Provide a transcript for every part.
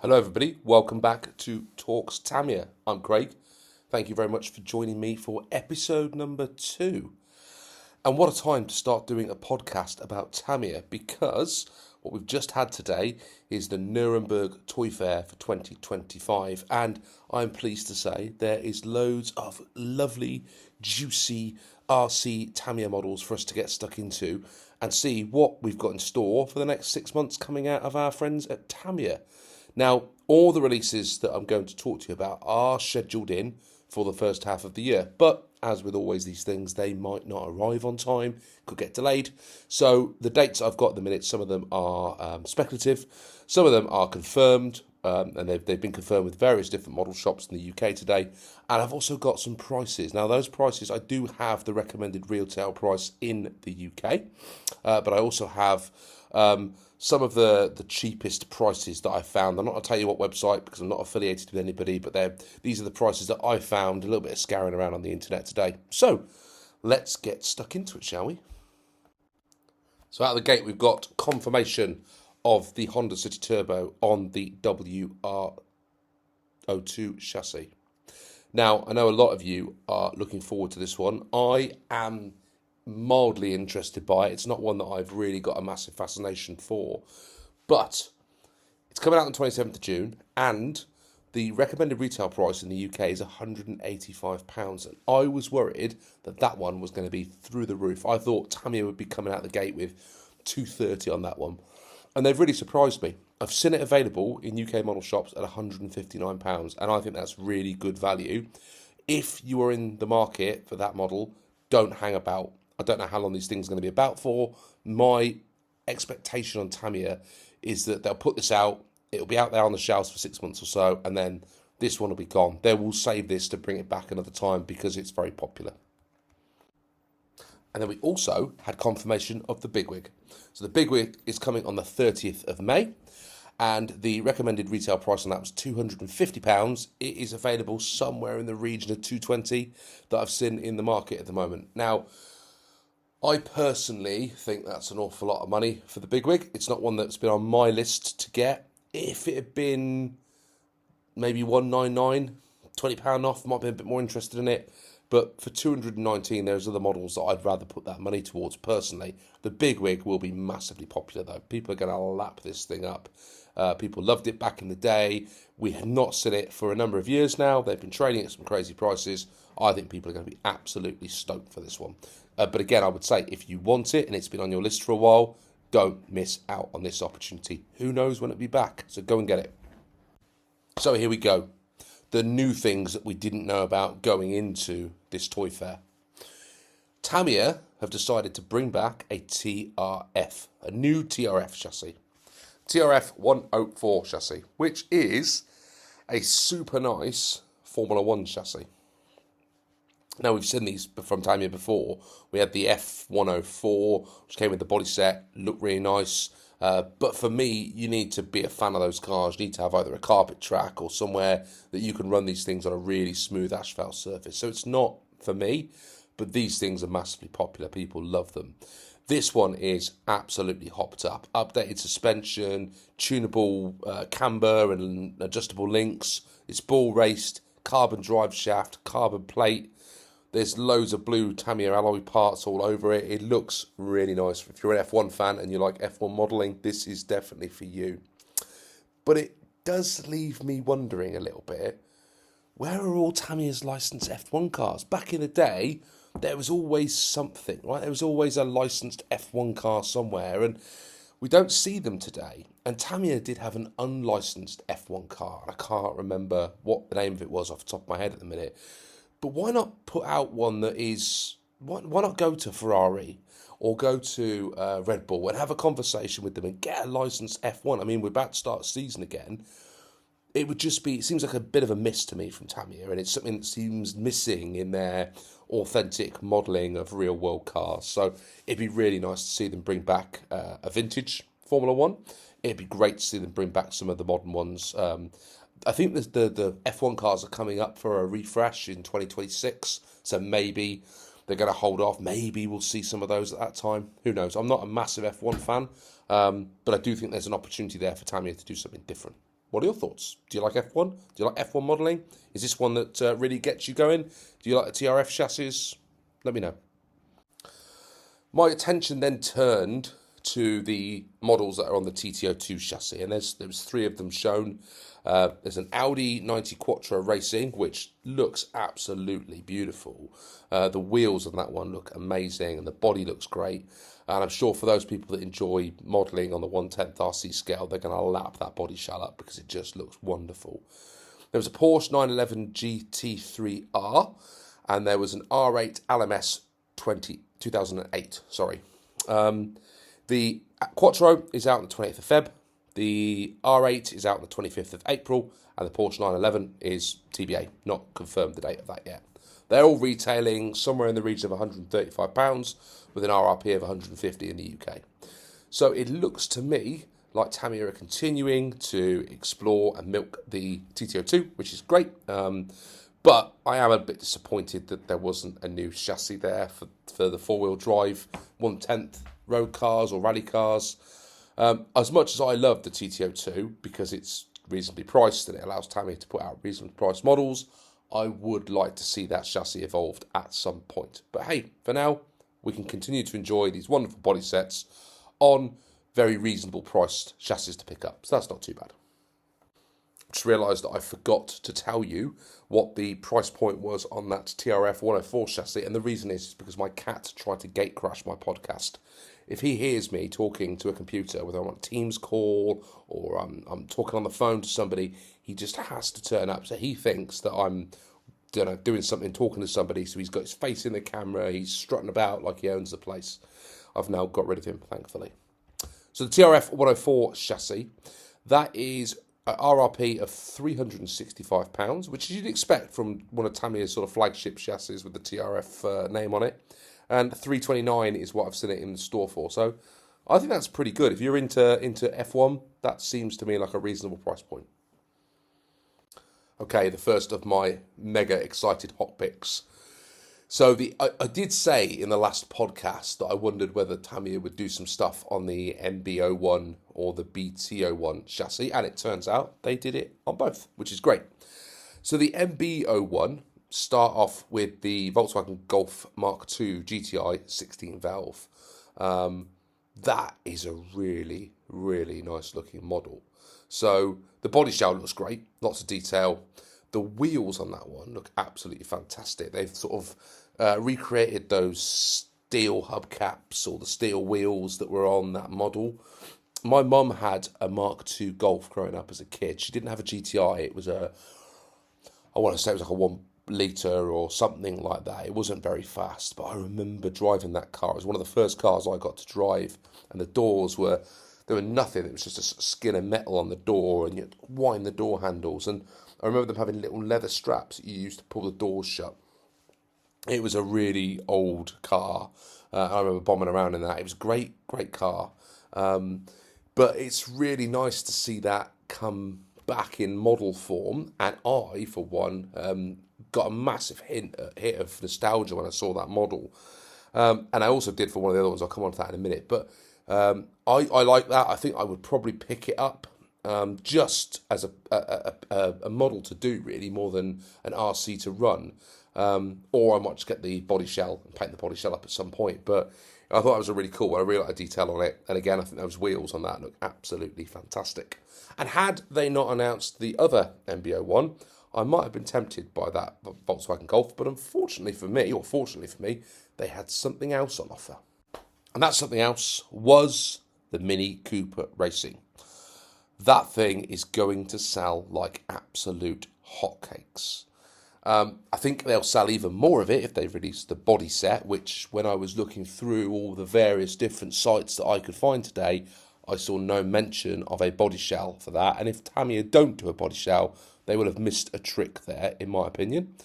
Hello everybody, welcome back to Talks Tamiya. I'm Craig. Thank you very much for joining me for episode number 2. And what a time to start doing a podcast about Tamiya, because what we've just had today is the Nuremberg Toy Fair for 2025, and I'm pleased to say there is loads of lovely, juicy RC Tamiya models for us to get stuck into and see what we've got in store for the next 6 months coming out of our friends at Tamiya. Now, all the releases that I'm going to talk to you about are scheduled in for the first half of the year, but as with always these things, they might not arrive on time, could get delayed. So the dates I've got at the minute, some of them are speculative, some of them are confirmed, and they've been confirmed with various different model shops in the UK today. And I've also got some prices. Now, those prices, I do have the recommended retail price in the UK, but I also have some of the cheapest prices that I found. I'm not going to tell you what website because I'm not affiliated with anybody, but these are the prices that I found, a little bit of scouring around on the internet today. So let's get stuck into it, shall we? So out of the gate, we've got confirmation of the Honda City Turbo on the WR02 chassis. Now, I know a lot of you are looking forward to this one. I am mildly interested by it. It's not one that I've really got a massive fascination for, but it's coming out on the 27th of June, and the recommended retail price in the UK is £185, and I was worried that that one was going to be through the roof. I thought Tamiya would be coming out the gate with £230 on that one, and they've really surprised me. I've seen it available in UK model shops at £159, and I think that's really good value. If you are in the market for that model, don't hang about. I don't know how long these things are going to be about for. My expectation on Tamiya is that they'll put this out, it'll be out there on the shelves for 6 months or so, and then this one will be gone. They will save this to bring it back another time because it's very popular. And then we also had confirmation of the Bigwig. So the Bigwig is coming on the 30th of May, and the recommended retail price on that was £250. It is available somewhere in the region of £220 that I've seen in the market at the moment. Now, I personally think that's an awful lot of money for the Bigwig. It's not one that's been on my list to get. If it had been maybe £199, £20 off, might be a bit more interested in it. But for £219, there's other models that I'd rather put that money towards personally. The Bigwig will be massively popular though. People are going to lap this thing up. People loved it back in the day. We have not seen it for a number of years now. They've been trading at some crazy prices. I think people are going to be absolutely stoked for this one. But again, I would say if you want it and it's been on your list for a while, don't miss out on this opportunity. Who knows when it'll be back? So go and get it. So here we go. The new things that we didn't know about going into this toy fair. Tamiya have decided to bring back a TRF, a new TRF chassis. TRF 104 chassis, which is a super nice Formula 1 chassis. Now, we've seen these from Tamiya before. We had the F104, which came with the body set, looked really nice. But for me, you need to be a fan of those cars. You need to have either a carpet track or somewhere that you can run these things on a really smooth asphalt surface. So it's not for me, but these things are massively popular. People love them. This one is absolutely hopped up. Updated suspension, tunable camber and adjustable links. It's ball raced, carbon drive shaft, carbon plate. There's loads of blue Tamiya alloy parts all over it. It looks really nice. If you're an F1 fan and you like F1 modelling, this is definitely for you. But it does leave me wondering a little bit, where are all Tamiya's licensed F1 cars? Back in the day, there was always something, right? There was always a licensed F1 car somewhere, and we don't see them today. And Tamiya did have an unlicensed F1 car. I can't remember what the name of it was off the top of my head at the minute. But why not put out one that is, why not go to Ferrari or go to Red Bull and have a conversation with them and get a licensed F1? I mean, we're about to start the season again. It would just be, it seems like a bit of a miss to me from Tamiya, and it's something that seems missing in their authentic modelling of real world cars. So it'd be really nice to see them bring back a vintage Formula 1. It'd be great to see them bring back some of the modern ones. I think the F1 cars are coming up for a refresh in 2026, so maybe they're going to hold off. Maybe we'll see some of those at that time. Who knows? I'm not a massive F1 fan, but I do think there's an opportunity there for Tamiya to do something different. What are your thoughts? Do you like F1? Do you like F1 modelling? Is this one that really gets you going? Do you like the TRF chassis? Let me know. My attention then turned to the models that are on the TT02 chassis, and there's 3 of them shown. There's an Audi 90 Quattro Racing, which looks absolutely beautiful. The wheels on that one look amazing, and the body looks great. And I'm sure for those people that enjoy modelling on the 1/10 RC scale, they're going to lap that body shell up because it just looks wonderful. There was a Porsche 911 GT3R, and there was an R8 LMS 2008. The Quattro is out on the 28th of Feb. The R8 is out on the 25th of April, and the Porsche 911 is TBA. Not confirmed the date of that yet. They're all retailing somewhere in the region of £135 with an RRP of 150 in the UK. So it looks to me like Tamiya are continuing to explore and milk the TT02, which is great. But I am a bit disappointed that there wasn't a new chassis there for the four-wheel drive 1/10 road cars or rally cars. As much as I love the TT02 because it's reasonably priced and it allows Tamiya to put out reasonably priced models, I would like to see that chassis evolved at some point. But hey, for now, we can continue to enjoy these wonderful body sets on very reasonable priced chassis to pick up. So that's not too bad. Just realised that I forgot to tell you what the price point was on that TRF 104 chassis, and the reason is because my cat tried to gate crash my podcast. If he hears me talking to a computer, whether I'm on a Teams call or I'm talking on the phone to somebody, he just has to turn up. So he thinks that I'm doing something, talking to somebody, so he's got his face in the camera, he's strutting about like he owns the place. I've now got rid of him, thankfully. So the TRF 104 chassis, that is an RRP of £365, which you'd expect from one of Tamiya's sort of flagship chassis with the TRF name on it. And £329 is what I've seen it in the store for. So I think that's pretty good. If you're into F1, that seems to me like a reasonable price point. Okay, the first of my mega excited hot picks. So I did say in the last podcast that I wondered whether Tamiya would do some stuff on the MB01 or the BT01 chassis, and it turns out they did it on both, which is great. So the MB01 start off with the Volkswagen Golf Mark II GTI 16 valve. That is a really, really nice looking model. So the body shell looks great, lots of detail. The wheels on that one look absolutely fantastic. They've sort of recreated those steel hubcaps or the steel wheels that were on that model. My mum had a Mark II Golf growing up as a kid. She didn't have a GTI. It was I want to say it was like a 1 litre or something like that. It wasn't very fast, but I remember driving that car. It was one of the first cars I got to drive, and the doors were nothing. It was just a skin of metal on the door, and you'd wind the door handles. And I remember them having little leather straps that you used to pull the doors shut. It was a really old car. I remember bombing around in that. It was a great car. But it's really nice to see that come back in model form. And I, for one, got a massive hit of nostalgia when I saw that model. And I also did for one of the other ones. I'll come on to that in a minute. But I like that. I think I would probably pick it up just as a model to do, really, more than an RC to run. Or I might just get the body shell and paint the body shell up at some point. But I thought it was a really cool one. I really like the detail on it. And again, I think those wheels on that look absolutely fantastic. And had they not announced the other MB01, I might have been tempted by that Volkswagen Golf. But unfortunately for me, or fortunately for me, they had something else on offer. And that something else was the Mini Cooper Racing. That thing is going to sell like absolute hotcakes. I think they'll sell even more of it if they release the body set, which when I was looking through all the various different sites that I could find today, I saw no mention of a body shell for that. And if Tamiya don't do a body shell, they will have missed a trick there, in my opinion.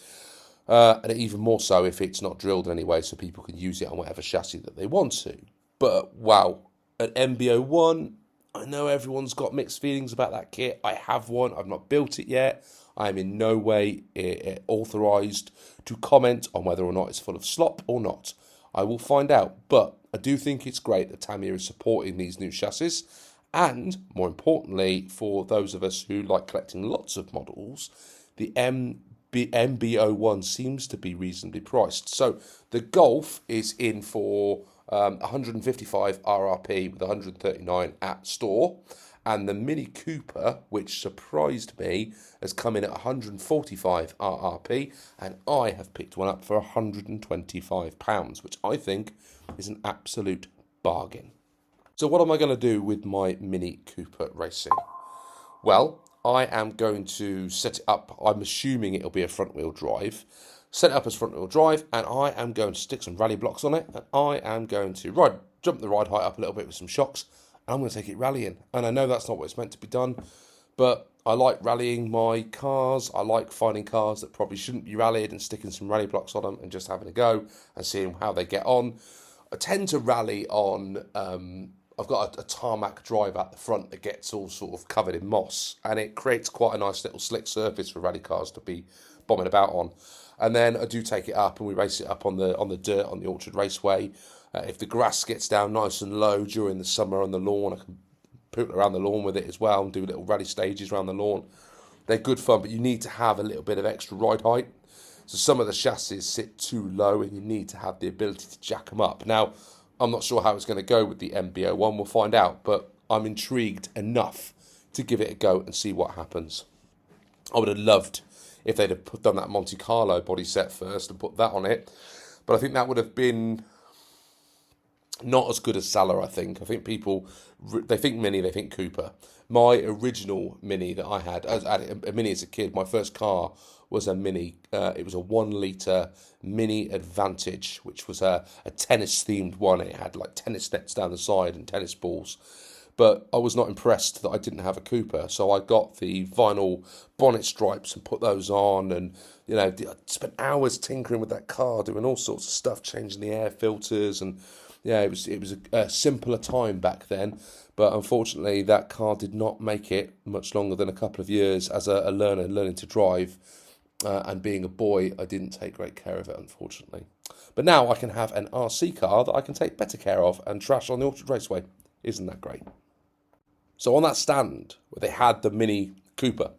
And even more so if it's not drilled in any way so people can use it on whatever chassis that they want to. But wow, an MB01, I know everyone's got mixed feelings about that kit. I have one. I've not built it yet. I am in no way authorised to comment on whether or not it's full of slop or not. I will find out. But I do think it's great that Tamiya is supporting these new chassis. And more importantly, for those of us who like collecting lots of models, the MB01 seems to be reasonably priced. So the Golf is in for 155 RRP with 139 at store. And the Mini Cooper, which surprised me, has come in at 145 RRP, and I have picked one up for £125, which I think is an absolute bargain. So what am I going to do with my Mini Cooper racing? Well, I am going to set it up, I'm assuming it'll be a front wheel drive, set it up as front wheel drive, and I am going to stick some rally blocks on it, and I am going to jump the ride height up a little bit with some shocks, and I'm going to take it rallying. And I know that's not what it's meant to be done, but I like rallying my cars. I like finding cars that probably shouldn't be rallied and sticking some rally blocks on them and just having a go and seeing how they get on. I tend to rally on, I've got a tarmac drive at the front that gets all sort of covered in moss, and it creates quite a nice little slick surface for rally cars to be bombing about on. And then I do take it up and we race it up on the dirt on the Orchard Raceway. If the grass gets down nice and low during the summer on the lawn, I can poot around the lawn with it as well and do little rally stages around the lawn. They're good fun, but you need to have a little bit of extra ride height. So some of the chassis sit too low and you need to have the ability to jack them up. Now, I'm not sure how it's going to go with the MB01, we'll find out, but I'm intrigued enough to give it a go and see what happens. I would have loved if they'd have done that Monte Carlo body set first and put that on it, but I think that would have been not as good as Salah, I think. I think people, they think Mini, they think Cooper. My original Mini that I had a Mini as a kid, my first car was a Mini. It was a 1 litre Mini Advantage, which was a tennis-themed one. It had like tennis nets down the side and tennis balls. But I was not impressed that I didn't have a Cooper, so I got the vinyl bonnet stripes and put those on, and I spent hours tinkering with that car, doing all sorts of stuff, changing the air filters, and yeah, it was a simpler time back then. But unfortunately, that car did not make it much longer than a couple of years as a learner learning to drive, and being a boy, I didn't take great care of it, unfortunately. But now I can have an RC car that I can take better care of and trash on the Orchard Raceway. Isn't that great? So on that stand where they had the Mini Cooper,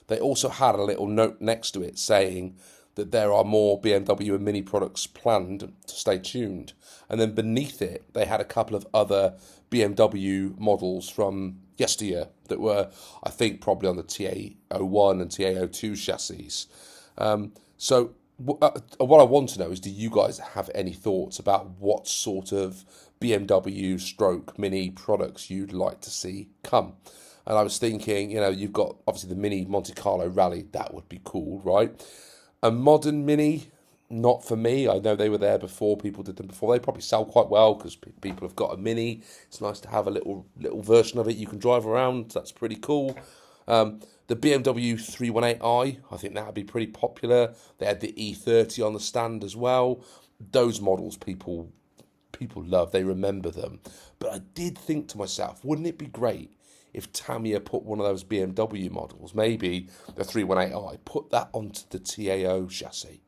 they also had a little note next to it saying that there are more BMW and Mini products planned, to stay tuned. And then beneath it, they had a couple of other BMW models from yesteryear that were, I think, probably on the TA01 and TA02 chassis. So what I want to know is, do you guys have any thoughts about what sort of BMW stroke Mini products you'd like to see come? And I was thinking, you've got obviously the Mini Monte Carlo Rally. That would be cool, right? A modern Mini, not for me. I know they were there before. People did them before. They probably sell quite well because people have got a Mini. It's nice to have a little version of it you can drive around. That's pretty cool. The BMW 318i, I think that would be pretty popular. They had the E30 on the stand as well. Those models people love. They remember them. But I did think to myself, wouldn't it be great if Tamiya put one of those BMW models, maybe the 318i, put that onto the TAO chassis?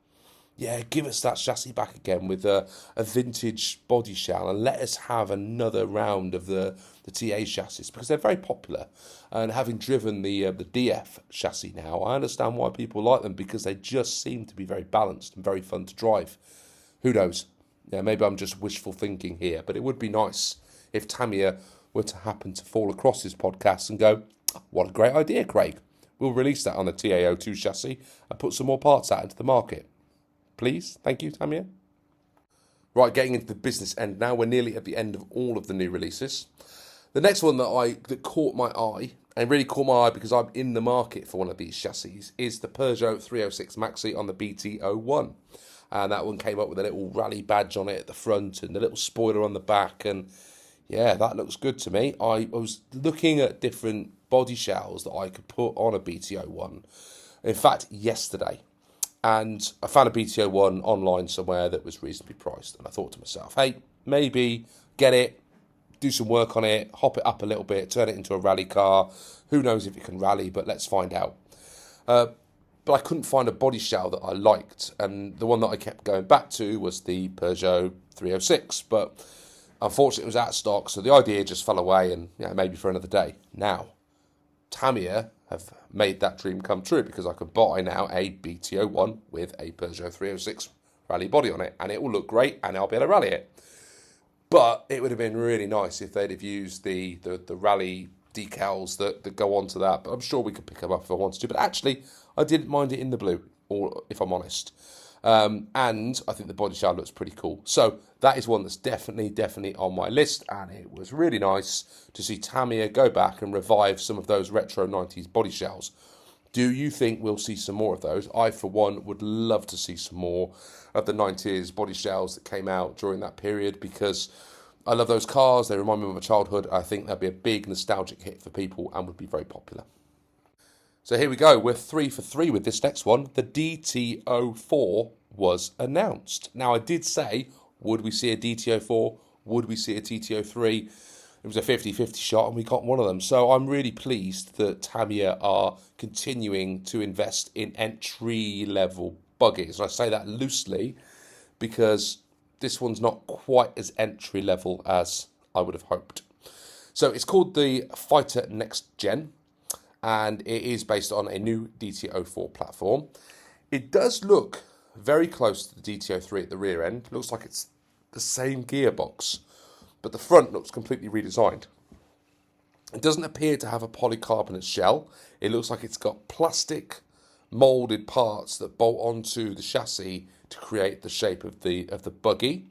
Yeah, give us that chassis back again with a vintage body shell, and let us have another round of the TA chassis, because they're very popular. And having driven the DF chassis now, I understand why people like them, because they just seem to be very balanced and very fun to drive. Who knows? Yeah, maybe I'm just wishful thinking here, but it would be nice if Tamiya were to happen to fall across this podcast and go, what a great idea, Craig. We'll release that on the TA02 chassis and put some more parts out into the market. Please, thank you, Tamiya. Right, getting into the business end now. We're nearly at the end of all of the new releases. The next one that caught my eye, and really caught my eye because I'm in the market for one of these chassis, is the Peugeot 306 Maxi on the BT01. And that one came up with a little rally badge on it at the front and a little spoiler on the back. And yeah, that looks good to me. I was looking at different body shells that I could put on a BT01. In fact, yesterday. And I found a BT01 online somewhere that was reasonably priced. And I thought to myself, hey, maybe get it, do some work on it, hop it up a little bit, turn it into a rally car. Who knows if it can rally, but let's find out. But I couldn't find a body shell that I liked. And the one that I kept going back to was the Peugeot 306. But Unfortunately, it was out of stock, so the idea just fell away, and maybe for another day. Now, Tamiya have made that dream come true, because I could buy now a BT01 with a Peugeot 306 rally body on it, and it will look great, and I'll be able to rally it. But it would have been really nice if they'd have used the rally decals that go onto that. But I'm sure we could pick them up if I wanted to. But actually, I didn't mind it in the blue, or if I'm honest. And I think the body shell looks pretty cool. So that is one that's definitely on my list. And it was really nice to see Tamiya go back and revive some of those retro 90s body shells. Do you think we'll see some more of those? I, for one, would love to see some more of the 90s body shells that came out during that period, because I love those cars. They remind me of my childhood. I think they'll be a big nostalgic hit for people and would be very popular. So here we go. We're 3 for 3 with this next one. The DT04 was announced. Now, I did say, would we see a DT04? Would we see a TT03? It was a 50-50 shot, and we got one of them. So I'm really pleased that Tamiya are continuing to invest in entry-level buggies. And I say that loosely because this one's not quite as entry-level as I would have hoped. So it's called the Fighter Next Gen, and it is based on a new DT04 platform. It does look very close to the DT03 at the rear end. It looks like it's the same gearbox, but the front looks completely redesigned. It doesn't appear to have a polycarbonate shell. It looks like it's got plastic moulded parts that bolt onto the chassis to create the shape of the buggy.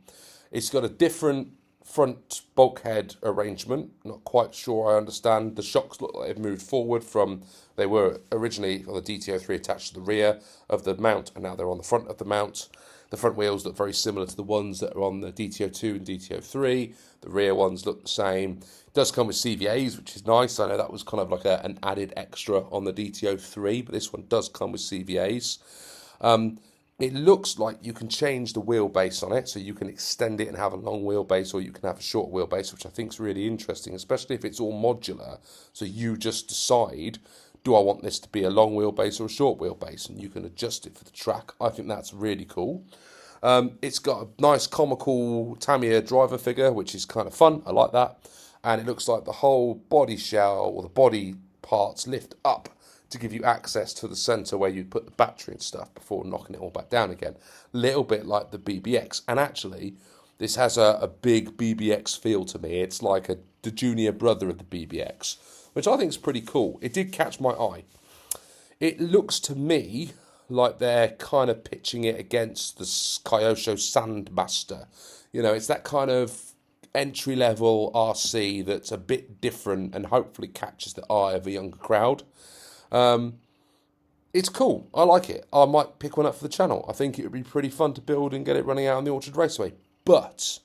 It's got a different front bulkhead arrangement. Not quite sure I understand. The shocks look like they've moved forward from, they were originally on the DT03 attached to the rear of the mount, and now they're on the front of the mount. The front wheels look very similar to the ones that are on the DT02 and DT03. The rear ones look the same. It does come with CVAs, which is nice. I know that was kind of like an added extra on the DT03, but this one does come with CVAs. It looks like you can change the wheelbase on it, so you can extend it and have a long wheelbase, or you can have a short wheelbase, which I think is really interesting, especially if it's all modular. So you just decide, do I want this to be a long wheelbase or a short wheelbase? And you can adjust it for the track. I think that's really cool. It's got a nice comical Tamiya driver figure, which is kind of fun. I like that. And it looks like the whole body shell, or the body parts, lift up to give you access to the centre where you put the battery and stuff before knocking it all back down again. Little bit like the BBX. And actually, this has a big BBX feel to me. It's like the junior brother of the BBX, which I think is pretty cool. It did catch my eye. It looks to me like they're kind of pitching it against the Kyosho Sandmaster. You know, it's that kind of entry-level RC that's a bit different and hopefully catches the eye of a younger crowd. It's cool. I like it. I might pick one up for the channel. I think it would be pretty fun to build and get it running out on the Orchard Raceway. But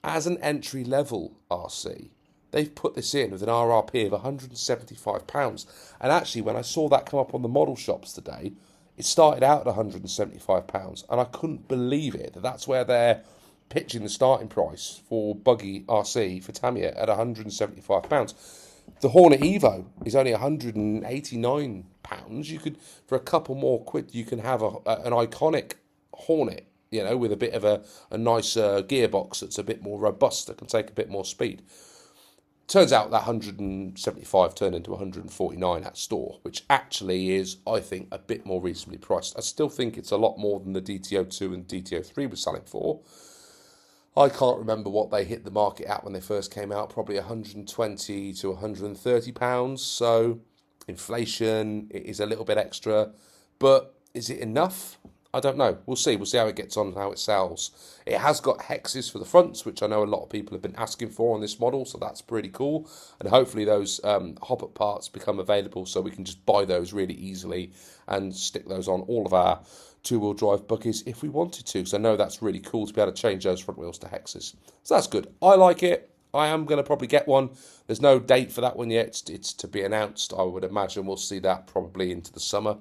as an entry-level RC, they've put this in with an RRP of £175. And actually, when I saw that come up on the model shops today, it started out at £175. And I couldn't believe it, that's where they're pitching the starting price for buggy RC for Tamiya at £175. The Hornet Evo is only £189. You could, for a couple more quid, you can have an iconic Hornet, you know, with a bit of a nicer gearbox that's a bit more robust, that can take a bit more speed. Turns out that 175 turned into 149 at store, which actually is, I think, a bit more reasonably priced. I still think it's a lot more than the DT02 and DT03 were selling for. I can't remember what they hit the market at when they first came out, probably 120 to 130 pounds. So inflation, it is a little bit extra, but is it enough? I don't know. We'll see. We'll see how it gets on and how it sells. It has got hexes for the fronts, which I know a lot of people have been asking for on this model, so that's pretty cool. And hopefully those hop-up parts become available so we can just buy those really easily and stick those on all of our two-wheel drive buggies if we wanted to. So I know that's really cool to be able to change those front wheels to hexes. So that's good. I like it. I am going to probably get one. There's no date for that one yet. It's to be announced. I would imagine we'll see that probably into the summer.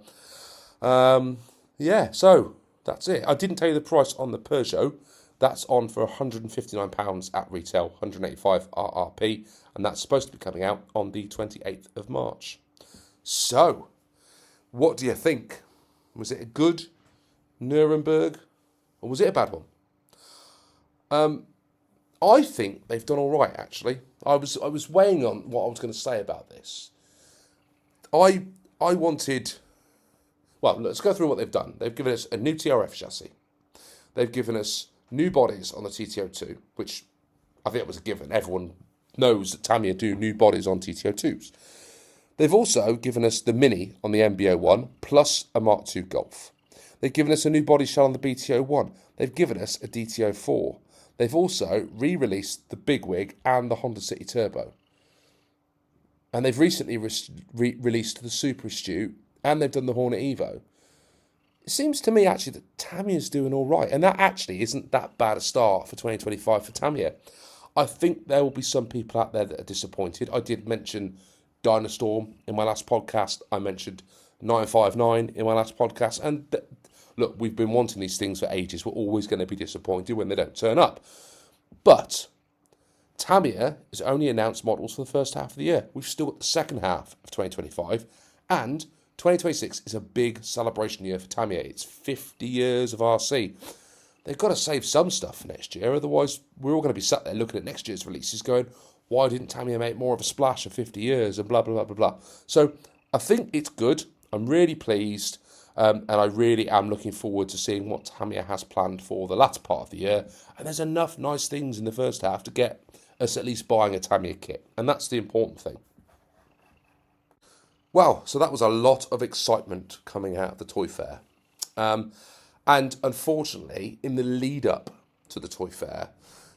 Yeah, so that's it. I didn't tell you the price on the Peugeot. That's on for £159 at retail, 185 RRP, and that's supposed to be coming out on the 28th of March. So, what do you think? Was it a good Nuremberg, or was it a bad one? I think they've done all right, actually. I was weighing on what I was going to say about this. I wanted... Well, let's go through what they've done. They've given us a new TRF chassis. They've given us new bodies on the TTO2, which I think it was a given. Everyone knows that Tamiya do new bodies on TTO2s. They've also given us the Mini on the MB01 plus a Mark II Golf. They've given us a new body shell on the BTO1. They've given us a DTO4. They've also re-released the Bigwig and the Honda City Turbo. And they've recently released the Super Astute, and they've done the Hornet Evo. It seems to me, actually, that Tamiya's doing all right. And that actually isn't that bad a start for 2025 for Tamiya. I think there will be some people out there that are disappointed. I did mention Dynastorm in my last podcast. I mentioned 959 in my last podcast. And look, we've been wanting these things for ages. We're always going to be disappointed when they don't turn up. But Tamiya has only announced models for the first half of the year. We've still got the second half of 2025. And 2026 is a big celebration year for Tamiya. It's 50 years of RC. They've got to save some stuff for next year. Otherwise, we're all going to be sat there looking at next year's releases going, why didn't Tamiya make more of a splash of 50 years and blah, blah, blah, blah, blah. So I think it's good. I'm really pleased. And I really am looking forward to seeing what Tamiya has planned for the latter part of the year. And there's enough nice things in the first half to get us at least buying a Tamiya kit. And that's the important thing. Well, so that was a lot of excitement coming out of the Toy Fair. And unfortunately, in the lead up to the Toy Fair,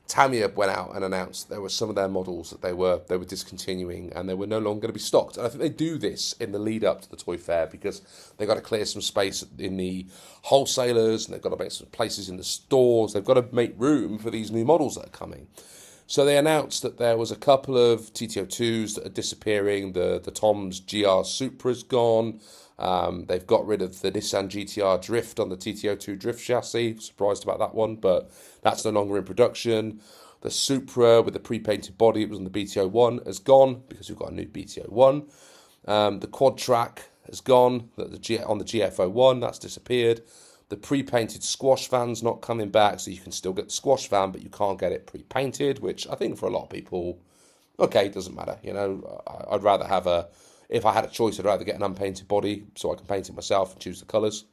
Tamiya went out and announced there were some of their models that they were discontinuing and they were no longer going to be stocked. And I think they do this in the lead up to the Toy Fair because they've got to clear some space in the wholesalers and they've got to make some places in the stores. They've got to make room for these new models that are coming. So they announced that there was a couple of TTO2s that are disappearing. The Tom's GR Supra's gone. They've got rid of the Nissan GTR Drift on the TTO2 Drift chassis. Surprised about that one, but that's no longer in production. The Supra with the pre-painted body, it was on the BTO1, has gone because we've got a new BTO1. The Quad Track has gone on the GF01, that's disappeared. The pre-painted squash van's not coming back, so you can still get the squash van, but you can't get it pre-painted, which I think for a lot of people, okay, it doesn't matter. You know, I'd rather have if I had a choice, I'd rather get an unpainted body so I can paint it myself and choose the colours.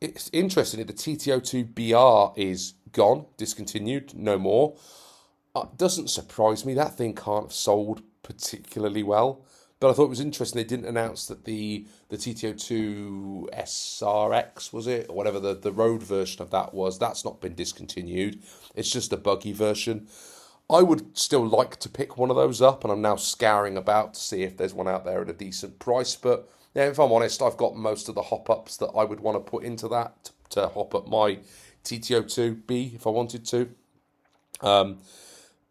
It's interesting, the TTO2 BR is gone, discontinued, no more. Doesn't surprise me, that thing can't have sold particularly well. But I thought it was interesting they didn't announce that the TTO2 SRX, was it? Or whatever the road version of that was. That's not been discontinued. It's just a buggy version. I would still like to pick one of those up, and I'm now scouring about to see if there's one out there at a decent price. But yeah, if I'm honest, I've got most of the hop-ups that I would want to put into that to hop up my TTO2B if I wanted to.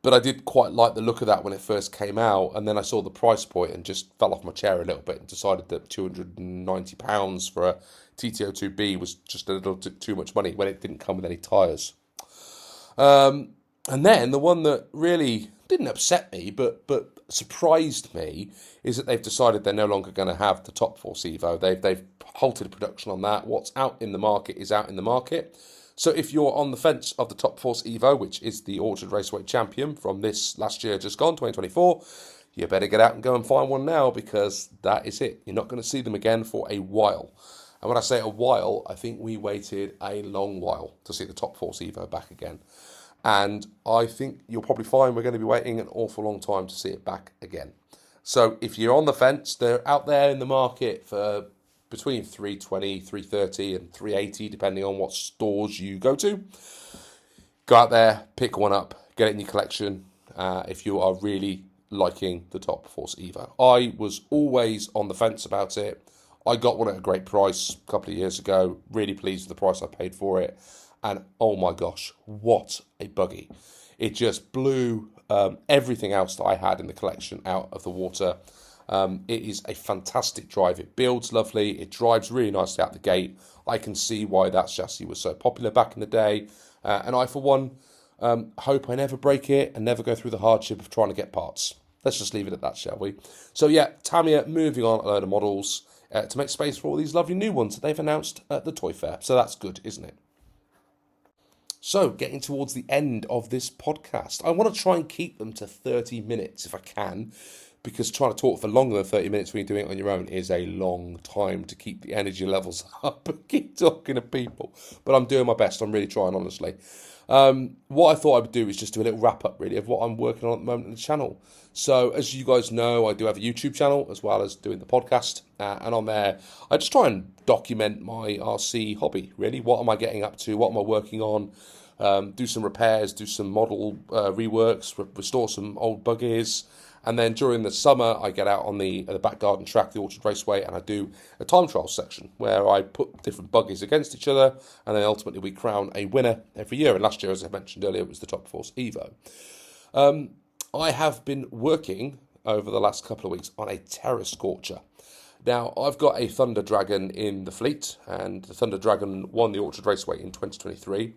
But I did quite like the look of that when it first came out, and then I saw the price point and just fell off my chair a little bit and decided that £290 for a TTO2B was just a little too much money when it didn't come with any tyres. And then the one that really didn't upset me, but surprised me, is that they've decided they're no longer going to have the Top Force Evo. They've halted production on that. What's out in the market is out in the market. So if you're on the fence of the Top Force Evo, which is the Orchard Raceway champion from this last year just gone, 2024, you better get out and go and find one now because that is it. You're not going to see them again for a while. And when I say a while, I think we waited a long while to see the Top Force Evo back again. And I think you'll probably find we're going to be waiting an awful long time to see it back again. So if you're on the fence, they're out there in the market for between 320, 330 and 380, depending on what stores you go to. Go out there, pick one up, get it in your collection if you are really liking the Top Force Evo. I was always on the fence about it. I got one at a great price a couple of years ago. Really pleased with the price I paid for it. And oh my gosh, what a buggy. It just blew everything else that I had in the collection out of the water. It is a fantastic drive. It builds lovely. It drives really nicely out the gate. I can see why that chassis was so popular back in the day. And I, for one, hope I never break it and never go through the hardship of trying to get parts. Let's just leave it at that, shall we? So yeah, Tamiya moving on a load of models to make space for all these lovely new ones that they've announced at the Toy Fair. So that's good, isn't it? So, getting towards the end of this podcast, I want to try and keep them to 30 minutes if I can, because trying to talk for longer than 30 minutes when you're doing it on your own is a long time to keep the energy levels up and keep talking to people. But I'm doing my best. I'm really trying, honestly. What I thought I would do is just do a little wrap up, really, of what I'm working on at the moment on the channel. So, as you guys know, I do have a YouTube channel as well as doing the podcast. And on there, I just try and document my RC hobby, really. What am I getting up to? What am I working on? Do some repairs, do some model reworks, restore some old buggies. And then during the summer, I get out on the back garden track, the Orchard Raceway, and I do a time trial section where I put different buggies against each other, and then ultimately we crown a winner every year. And last year, as I mentioned earlier, it was the Top Force Evo. I have been working over the last couple of weeks on a Terra Scorcher. Now, I've got a Thunder Dragon in the fleet, and the Thunder Dragon won the Orchard Raceway in 2023,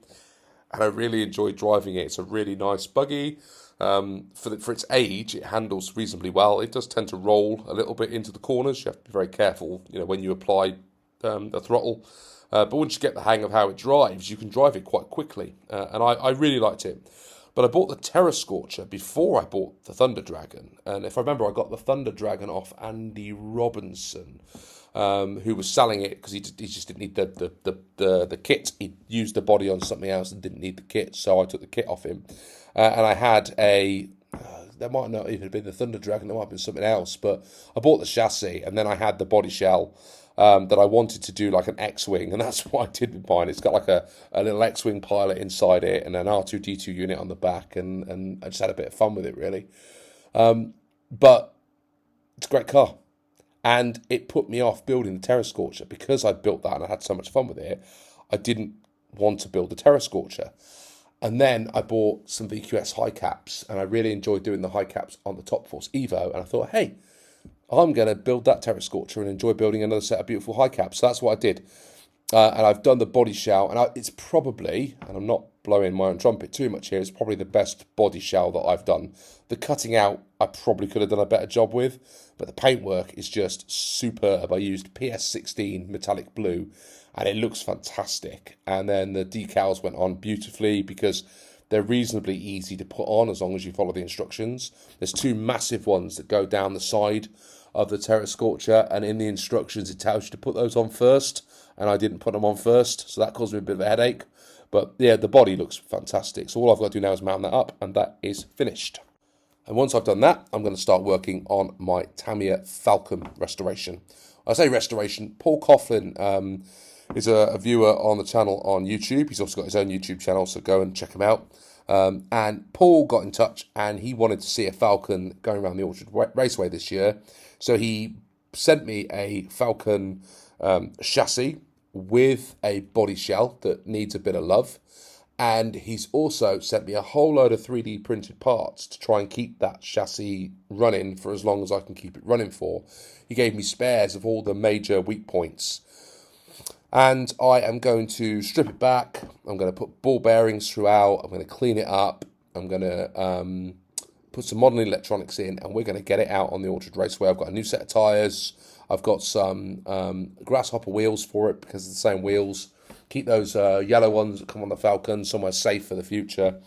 and I really enjoyed driving it. It's a really nice buggy. For its age, it handles reasonably well. It does tend to roll a little bit into the corners. You have to be very careful, when you apply the throttle. But once you get the hang of how it drives, you can drive it quite quickly. And I really liked it. But I bought the Terra Scorcher before I bought the Thunder Dragon. And if I remember, I got the Thunder Dragon off Andy Robinson, who was selling it because he just didn't need the kit. He used the body on something else and didn't need the kit. So I took the kit off him. And I had that might not even have been the Thunder Dragon, there might have been something else, but I bought the chassis, and then I had the body shell that I wanted to do like an X-Wing, and that's what I did with mine. It's got like a little X-Wing pilot inside it, and an R2-D2 unit on the back, and I just had a bit of fun with it, really. But it's a great car, and it put me off building the Terra Scorcher, because I built that and I had so much fun with it. I didn't want to build the Terra Scorcher. And then I bought some VQS high caps, and I really enjoyed doing the high caps on the Top Force Evo. And I thought, hey, I'm going to build that Terra Scorcher and enjoy building another set of beautiful high caps. So that's what I did. And I've done the body shell, and it's probably, and I'm not blowing my own trumpet too much here, it's probably the best body shell that I've done. The cutting out, I probably could have done a better job with, but the paintwork is just superb. I used PS16 metallic blue, and it looks fantastic. And then the decals went on beautifully because they're reasonably easy to put on as long as you follow the instructions. There's two massive ones that go down the side of the Terra Scorcher, and in the instructions it tells you to put those on first, and I didn't put them on first, so that caused me a bit of a headache. But yeah, the body looks fantastic. So all I've got to do now is mount that up, and that is finished. And once I've done that, I'm going to start working on my Tamiya Falcon restoration. I say restoration. Paul Coughlin is a viewer on the channel on YouTube. He's also got his own YouTube channel, so go and check him out. And Paul got in touch, and he wanted to see a Falcon going around the Orchard Raceway this year. So he sent me a Falcon chassis with a body shell that needs a bit of love. And he's also sent me a whole load of 3D printed parts to try and keep that chassis running for as long as I can keep it running for. He gave me spares of all the major weak points. And I am going to strip it back. I'm going to put ball bearings throughout. I'm going to clean it up. I'm going to put some modern electronics in, and we're going to get it out on the Orchard Raceway. I've got a new set of tyres. I've got some grasshopper wheels for it because it's the same wheels. Keep those yellow ones that come on the Falcon somewhere safe for the future.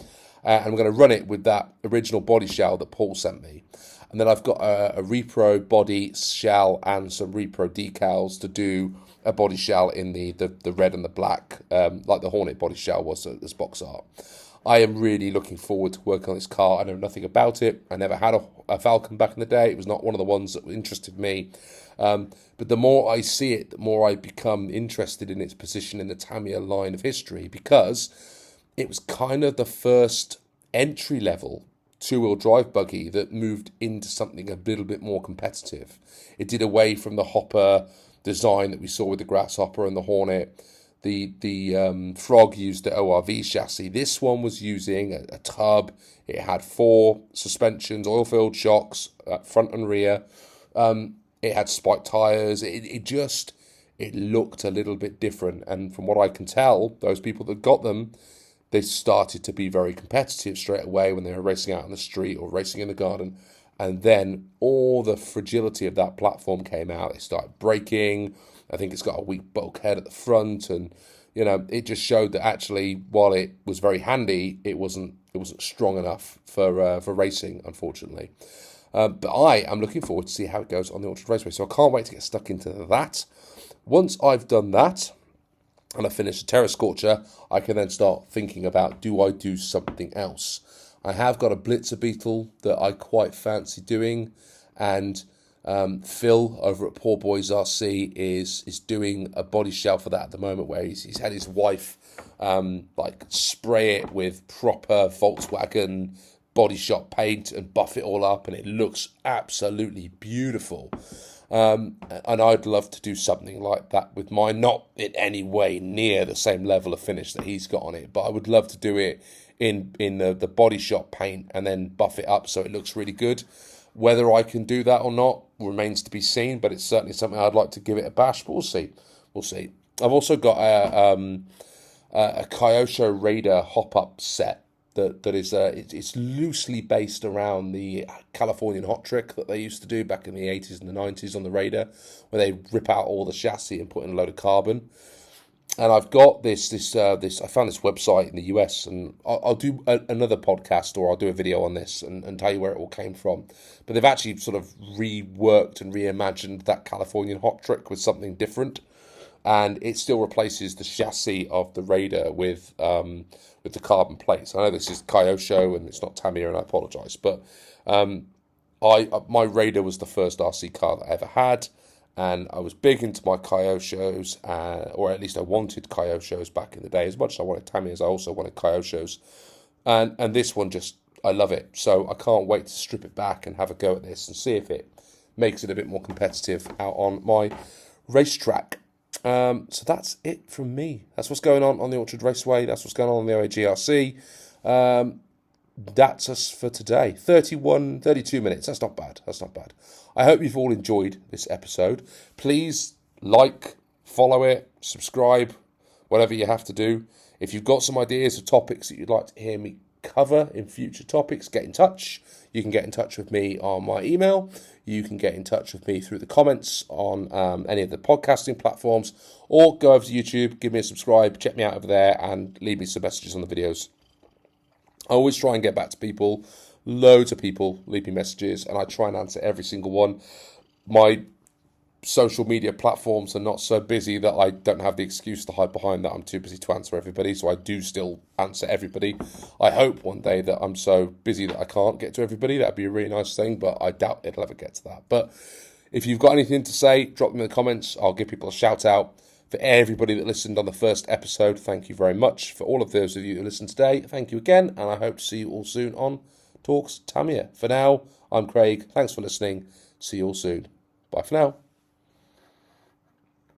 And I'm going to run it with that original body shell that Paul sent me. And then I've got a Repro body shell and some Repro decals to do a body shell in the red and the black, like the Hornet body shell was as box art. I am really looking forward to working on this car. I know nothing about it. I never had a Falcon back in the day. It was not one of the ones that interested me. But the more I see it, the more I become interested in its position in the Tamiya line of history, because it was kind of the first entry-level two-wheel drive buggy that moved into something a little bit more competitive. It did away from the hopper design that we saw with the Grasshopper and the Hornet. The Frog used the ORV chassis. This one was using a tub. It had 4 suspensions, oil-filled shocks, front and rear. It had spiked tyres. It looked a little bit different. And from what I can tell, those people that got them, they started to be very competitive straight away when they were racing out on the street or racing in the garden. And then all the fragility of that platform came out. It started breaking. I think it's got a weak bulkhead at the front, and it just showed that actually, while it was very handy, it wasn't strong enough for racing, unfortunately. But I am looking forward to see how it goes on the Ultra Raceway. So I can't wait to get stuck into that. Once I've done that, and I finish the Terra Scorcher, I can then start thinking about, do I do something else? I have got a Blitzer Beetle that I quite fancy doing, and Phil over at Poor Boys RC is doing a body shell for that at the moment, where he's had his wife spray it with proper Volkswagen body shop paint and buff it all up, and it looks absolutely beautiful. And I'd love to do something like that with mine, not in any way near the same level of finish that he's got on it, but I would love to do it in the body shop paint and then buff it up so it looks really good. Whether I can do that or not remains to be seen, but it's certainly something I'd like to give it a bash, but we'll see. I've also got a Kyosho Raider hop-up set that is it's loosely based around the Californian hot trick that they used to do back in the 80s and the 90s on the Raider, where they rip out all the chassis and put in a load of carbon. And I've got this I found this website in the US, and I'll do another podcast, or I'll do a video on this and tell you where it all came from. But they've actually sort of reworked and reimagined that Californian hot trick with something different, and it still replaces the chassis of the Raider with the carbon plates. I know this is Kyosho and it's not Tamiya, and I apologise, but my Raider was the first RC car that I ever had, and I was big into my Kyoshos, or at least I wanted Kyoshos back in the day. As much as I wanted Tamiyas, I also wanted Kyoshos, and this one I love it. So I can't wait to strip it back and have a go at this and see if it makes it a bit more competitive out on my racetrack. So that's it from me. That's what's going on the Orchard Raceway. That's what's going on the OAG RC. That's us for today. 32 minutes. That's not bad. I hope you've all enjoyed this episode. Please like, follow it, subscribe, whatever you have to do. If you've got some ideas of topics that you'd like to hear me cover in future topics, get in touch. You can get in touch with me on my email. You can get in touch with me through the comments on any of the podcasting platforms, or go over to YouTube, give me a subscribe, check me out over there, and leave me some messages on the videos. I always try and get back to people. Loads of people leave me messages, and I try and answer every single one. My social media platforms are not so busy that I don't have the excuse to hide behind that I'm too busy to answer everybody, so I do still answer everybody. I hope one day that I'm so busy that I can't get to everybody. That'd be a really nice thing, but I doubt it'll ever get to that. But if you've got anything to say, drop them in the comments. I'll give people a shout out. For everybody that listened on the first episode, thank you very much. For all of those of you who listened today, thank you again, and I hope to see you all soon on Talks Tamiya. For now, I'm Craig. Thanks for listening. See you all soon. Bye for now.